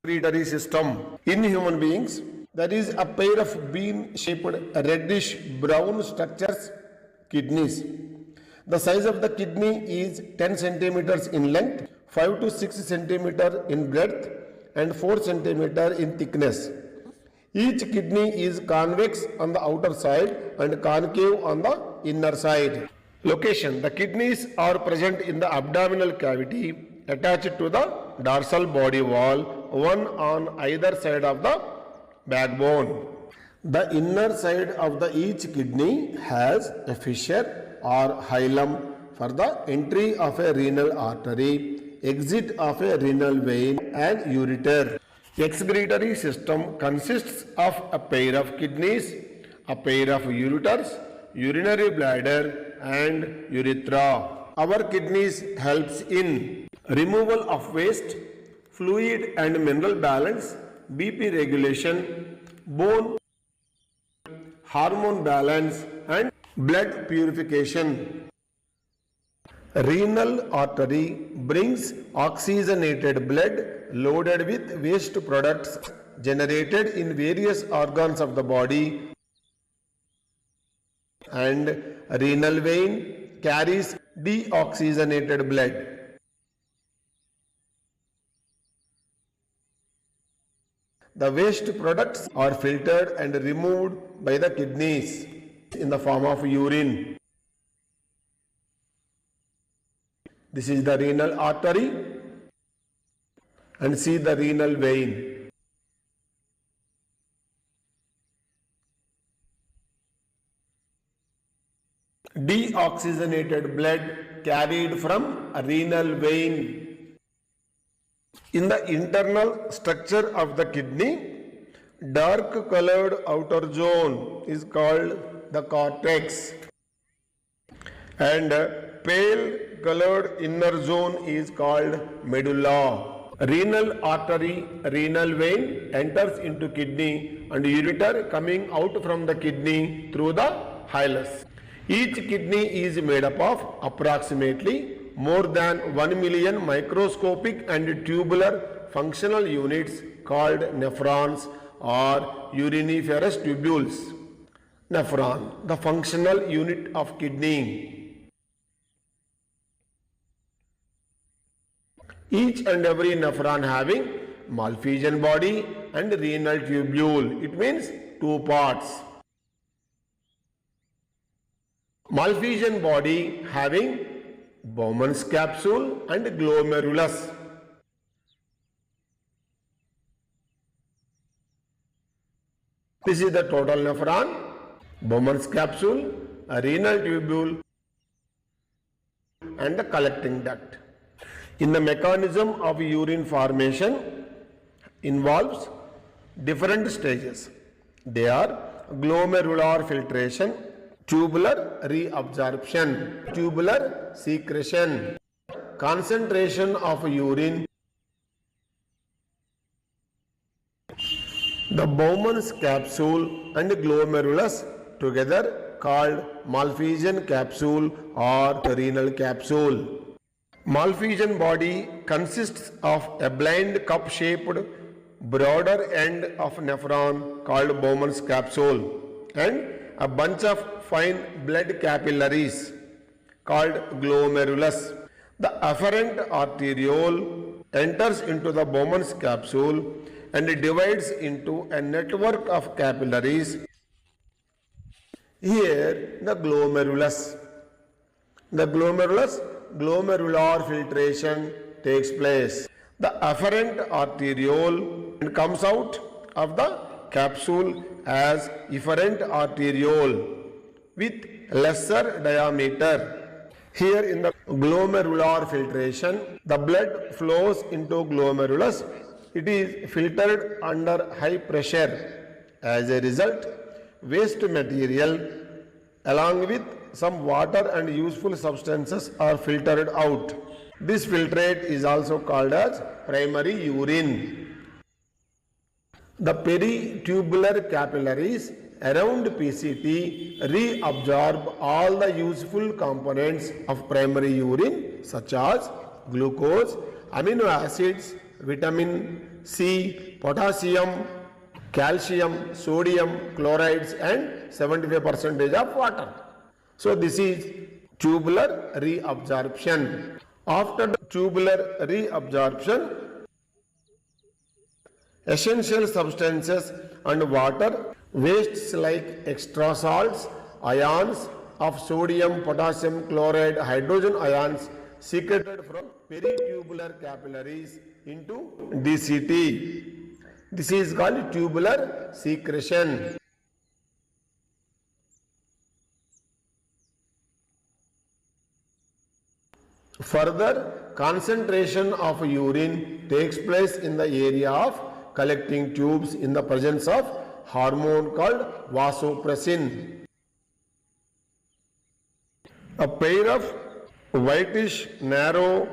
excretory system. In human beings, there is a pair of bean-shaped reddish brown structures, kidneys. The size of the kidney is 10 centimeters in length, 5 to 6 centimeters in breadth, and 4 centimeters in thickness. Each kidney is convex on the outer side and concave on the inner side. Location: the kidneys are present in the abdominal cavity attached to the dorsal body wall, one on either side of the backbone. The inner side of each kidney has a fissure or hilum for the entry of a renal artery, exit of a renal vein and ureter. Excretory system consists of a pair of kidneys, a pair of ureters, urinary bladder and urethra. Our kidneys helps in removal of waste, fluid and mineral balance, BP regulation, bone, hormone balance and blood purification. Renal artery brings oxygenated blood loaded with waste products generated in various organs of the body, and renal vein carries deoxygenated blood. The waste products are filtered and removed by the kidneys in the form of urine. This is the renal artery and see the renal vein. Deoxygenated blood carried from a renal vein. In the internal structure of the kidney, dark colored outer zone is called the cortex and pale colored inner zone is called medulla. Renal artery, renal vein enters into kidney and ureter coming out from the kidney through the hilus. Each kidney is made up of approximately more than 1 million microscopic and tubular functional units called nephrons or uriniferous tubules. Nephron, the functional unit of kidney. Each and every nephron having Malpighian body and renal tubule. It means two parts. Malpighian body having Bowman's capsule and glomerulus. This is the total nephron, Bowman's capsule, a renal tubule and the collecting duct. In the mechanism of urine formation involves different stages. They are glomerular filtration, tubular reabsorption, tubular secretion, concentration of urine. The Bowman's capsule and glomerulus together called Malpighian capsule or renal capsule. Malpighian body consists of a blind cup-shaped broader end of nephron called Bowman's capsule and a bunch of fine blood capillaries called glomerulus. The afferent arteriole enters into the Bowman's capsule and divides into a network of capillaries. Here the glomerulus. Glomerular filtration takes place. The afferent arteriole comes out of the capsule as efferent arteriole with lesser diameter. Here in the glomerular filtration, the blood flows into glomerulus. It is filtered under high pressure. As a result, waste material along with some water and useful substances are filtered out. This filtrate is also called as primary urine. The peritubular capillaries around PCT reabsorb all the useful components of primary urine such as glucose, amino acids, vitamin C, potassium, calcium, sodium, chlorides and 75% of water. So this is tubular reabsorption. After the tubular reabsorption, essential substances and water, wastes like extra salts, ions of sodium, potassium, chloride, hydrogen ions secreted from peritubular capillaries into DCT. This is called tubular secretion. Further, concentration of urine takes place in the area of collecting tubes in the presence of hormone called vasopressin. A pair of whitish, narrow,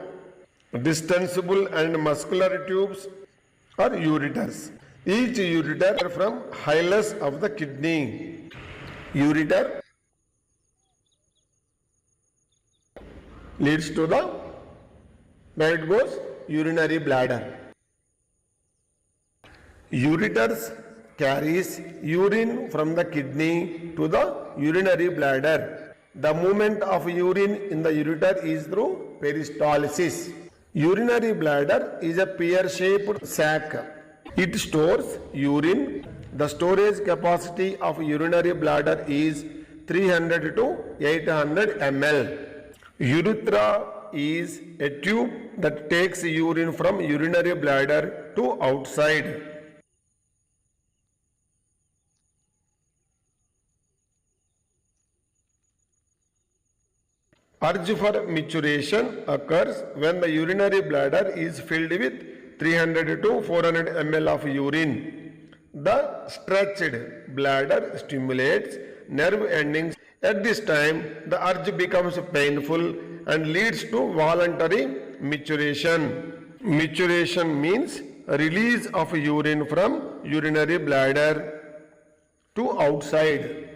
distensible and muscular tubes are ureters. Each ureter from hilus of the kidney. Ureter leads to the, where it goes, urinary bladder. Ureters carries urine from the kidney to the urinary bladder. The movement of urine in the ureter is through peristalsis. Urinary bladder is a pear-shaped sac. It stores urine. The storage capacity of urinary bladder is 300 to 800 ml. Urethra is a tube that takes urine from urinary bladder to outside. Urge for maturation occurs when the urinary bladder is filled with 300 to 400 ml of urine. The stretched bladder stimulates nerve endings. At this time, the urge becomes painful and leads to voluntary maturation. Maturation means release of urine from urinary bladder to outside.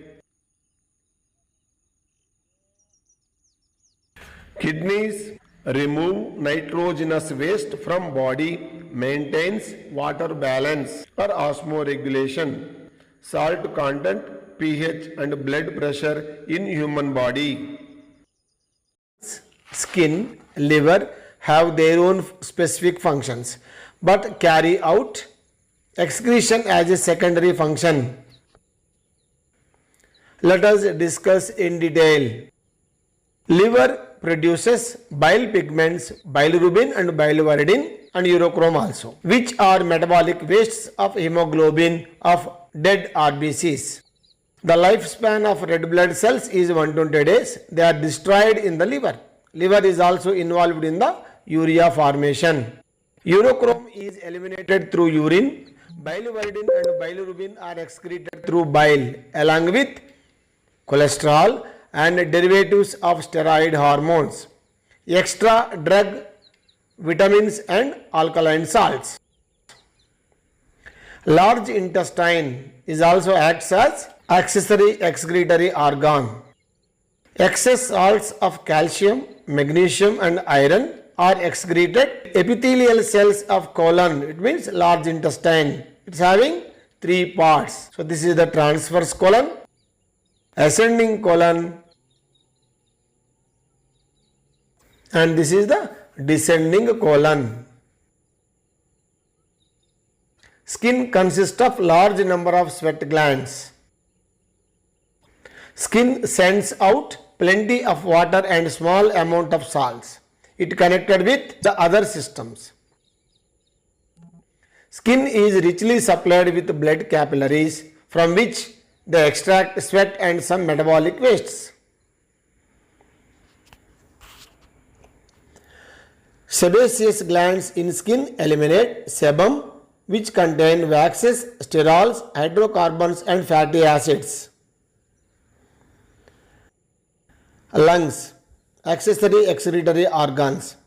Kidneys remove nitrogenous waste from body, maintains water balance or osmoregulation, salt content, pH and blood pressure in human body. Skin, liver have their own specific functions but carry out excretion as a secondary function. Let us discuss in detail. Liver produces bile pigments, bilirubin and biliverdin and urochrome also, which are metabolic wastes of hemoglobin of dead RBCs. The lifespan of red blood cells is 120 days. They are destroyed in the liver. Liver is also involved in the urea formation. Urochrome is eliminated through urine. Biliverdin and bilirubin are excreted through bile along with cholesterol and derivatives of steroid hormones, extra drug, vitamins and alkaline salts. Large intestine is also acts as accessory excretory organ. Excess salts of calcium, magnesium and iron are excreted. Epithelial cells of colon, it means large intestine. It's having 3 parts. So this is the transverse colon, ascending colon and this is the descending colon. Skin consists of large number of sweat glands. Skin sends out plenty of water and small amount of salts. It connected with the other systems. Skin is richly supplied with blood capillaries from which they extract sweat and some metabolic wastes. Sebaceous glands in skin eliminate sebum, which contain waxes, sterols, hydrocarbons and fatty acids. Lungs, accessory excretory organs.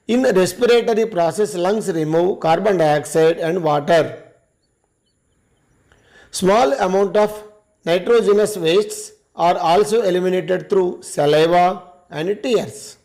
In respiratory process, lungs remove carbon dioxide and water. Small amount of nitrogenous wastes are also eliminated through saliva and tears.